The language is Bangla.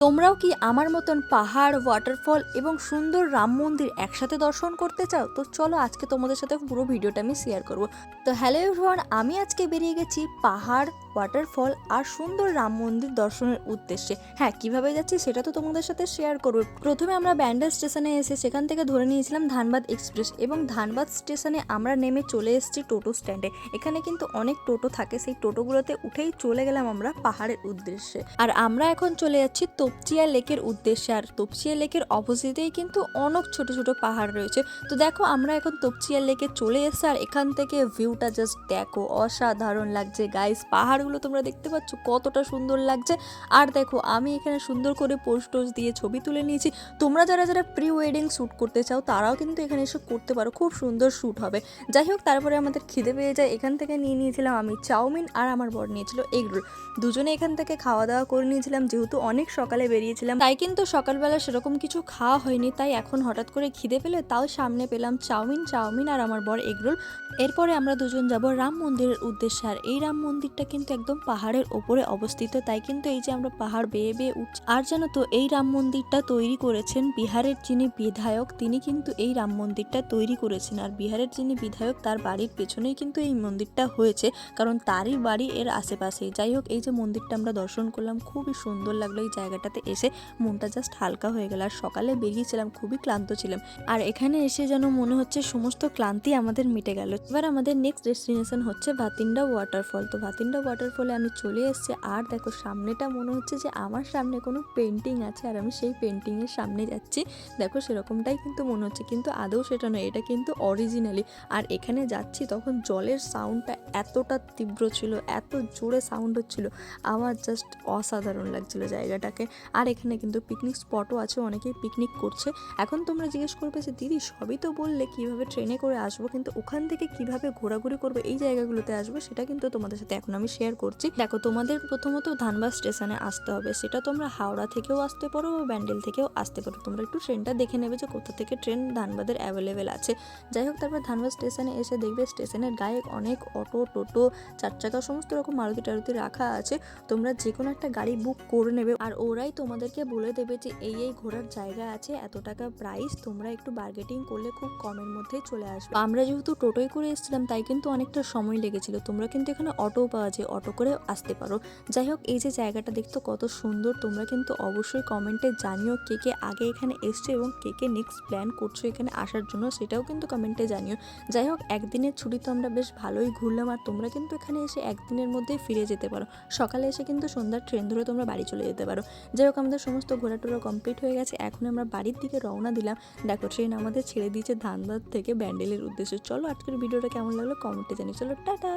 তোমরাও কি আমার মতন পাহাড়, ওয়াটারফল এবং সুন্দর রাম মন্দির একসাথে দর্শন করতে চাও? তো চলো আজকে তোমাদের সাথে পুরো ভিডিওটা আমি শেয়ার করব। তো হ্যালো এভরিওয়ান, আমি আজকে বেরিয়ে গেছি পাহাড়, ওয়াটারফল আর সুন্দর রাম মন্দির দর্শনের উদ্দেশ্যে। হ্যাঁ, কিভাবে যাচ্ছি সেটা তো তোমাদের সাথে শেয়ার করব। প্রথমে আমরা ব্যান্ডেল স্টেশনে এসে সেখান থেকে ধরে নিয়েছিলাম ধানবাদ এক্সপ্রেস এবং ধানবাদ স্টেশনে আমরা নেমে চলে এসেছি টোটো স্ট্যান্ডে। এখানে কিন্তু অনেক টোটো থাকে, সেই টোটোগুলোতে উঠেই চলে গেলাম আমরা পাহাড়ের উদ্দেশ্যে। আর আমরা এখন চলে যাচ্ছি তপচিয়া লেকের উদ্দেশ্যে। আর তপচিয়া লেকের অপোজিটেই কিন্তু অনেক ছোট ছোট পাহাড় রয়েছে। তো দেখো আমরা এখন তপচিয়া লেকে চলে এসেছি আর এখান থেকে ভিউটা জাস্ট দেখো, অসাধারণ লাগছে গাইস। পাহাড়গুলো তোমরা দেখতে পাচ্ছ কতটা সুন্দর লাগছে। আর দেখো আমি এখানে সুন্দর করে পোস্ট টোজ দিয়ে ছবি তুলে নিয়েছি। তোমরা যারা যারা প্রি ওয়েডিং শ্যুট করতে চাও তারাও কিন্তু এখানে এসে করতে পারো, খুব সুন্দর শ্যুট হবে। যাই হোক, তারপরে আমাদের খিদে পেয়ে যায়। এখান থেকে নিয়ে নিয়েছিলাম আমি চাউমিন আর আমার বর নিয়েছিল এগরোল। দুজনে এখান থেকে খাওয়া দাওয়া করে নিয়েছিলাম, যেহেতু অনেক সকালে বেরিয়েছিলাম তাই কিন্তু সকালবেলা সেরকম কিছু খাওয়া হয়নি। তাই এখন হঠাৎ করে খিদে পেলে তাও সামনে পেলাম চাউমিন আর আমার বর এগরোল। এরপরে আমরা দুজন যাব রাম মন্দিরের উদ্দেশ্যে। আর এই রাম মন্দিরটা কিন্তু একদম পাহাড়ের ওপরে অবস্থিত, তাই কিন্তু এই যে আমরা পাহাড় বেয়ে বেয়ে উঠছি। আর জানো তো, এই রাম মন্দিরটা তৈরি করেছেন বিহারের যিনি বিধায়ক, তিনি কিন্তু এই রাম মন্দিরটা তৈরি করেছেন। আর বিহারের যিনি বিধায়ক তার বাড়ির পেছনেই কিন্তু এই মন্দিরটা হয়েছে, কারণ তারই বাড়ি এর আশেপাশেই। যাই হোক, এই যে মন্দিরটা আমরা দর্শন করলাম, খুবই সুন্দর লাগলো এই জায়গাটাতে এসে। মনটা জাস্ট হালকা হয়ে গেল। আর সকালে বেরিয়েছিলাম, খুবই ক্লান্ত ছিলাম, আর এখানে এসে যেন মনে হচ্ছে সমস্ত ক্লান্তি আমাদের মিটে গেল। এবার আমাদের নেক্সট ডেস্টিনেশন হচ্ছে ভাতিন্ডা ওয়াটারফল। তো ভাতিন্ডা ওয়াটারফলে আমি চলে এসেছি। আর দেখো সামনেটা মনে হচ্ছে যে আমার সামনে কোনো পেন্টিং আছে আর আমি সেই পেন্টিংয়ের সামনে যাচ্ছি। দেখো সেরকমটাই কিন্তু মনে হচ্ছে, কিন্তু আদৌ সেটা নয়, এটা কিন্তু অরিজিনালি। আর এখানে যাচ্ছি তখন জলের সাউন্ডটা এতটা তীব্র ছিল, এত জোরে সাউন্ড হচ্ছিল, আমার জাস্ট অসাধারণ লাগছিল জায়গাটাকে। আর এখানে কিন্তু পিকনিক স্পটও আছে, অনেকেই পিকনিক করছে। এখন তোমরা জিজ্ঞেস করবে যে দিদি সবই তো বললে, কিভাবে ট্রেনে করে আসবো, কিন্তু ওখান থেকে কিভাবে ঘোরাঘুরি করবো, এই জায়গাগুলোতে আসবো, সেটা কিন্তু তোমাদের সাথে এখন আমি শেয়ার করছি। দেখো, তোমাদের প্রথমত ধানবাদ স্টেশনে আসতে হবে। সেটা তোমরা হাওড়া থেকেও আসতে পারো বা ব্যান্ডেল থেকেও আসতে পারো। তোমরা একটু ট্রেনটা দেখে নেবে যে কোথা থেকে ট্রেন ধানবাদের অ্যাভেলেবেল আছে। যাই হোক, তারপর ধানবাদ স্টেশনে এসে দেখবে স্টেশনের গায়ে অনেক অটো, টোটো, চার চাকা সমস্ত রকম মারুতি টারুতি রাখা আছে। তোমরা যে কোনো একটা গাড়ি বুক করে নেবে, আর ওরাই তোমাদেরকে বলে দেবে যে এই এই ঘোরার জায়গা আছে, এত টাকা প্রাইস। তোমরা একটু বার্গেটিং করলে খুব কমের মধ্যেই চলে আসবে। আমরা যেহেতু টোটোয় করে এসেছিলাম তাই কিন্তু অনেকটা সময় লেগেছিল। তোমরা কিন্তু এখানে অটো পাওয়া যায়, অটো করে আসতে পারো। যাই হোক, এই যে জায়গাটা দেখতে কত সুন্দর, তোমরা কিন্তু অবশ্যই কমেন্টে জানিও কে কে আগে এখানে এসছো এবং কে কে নেক্সট প্ল্যান করছো এখানে আসার জন্য, সেটাও কিন্তু কমেন্টে জানিও। যাই হোক, একদিনের ছুটি তো আমরা বেশ ভালোই ঘুরলাম। আর তোমরা কিন্তু এখানে এসে একদিনের মধ্যেই ফিরে যেতে পারো। সকালে এসে কিন্তু সন্ধ্যার ট্রেন ধরে তোমরা বাড়ি চলে যেতে পারো। যাই হোক, আমাদের সমস্ত ঘোরাটোরা কমপ্লিট হয়ে গেছে। এখন আমরা বাড়ির দিকে রওনা দিলাম। দেখো ট্রেন আমাদের ছেড়ে দিয়েছে ধানবাদ থেকে ব্যান্ডেলের উদ্দেশ্যে। চলো আজকের ভিডিওটা কেমন লাগলো কমেন্টে জানিয়ে। চলো টাটা।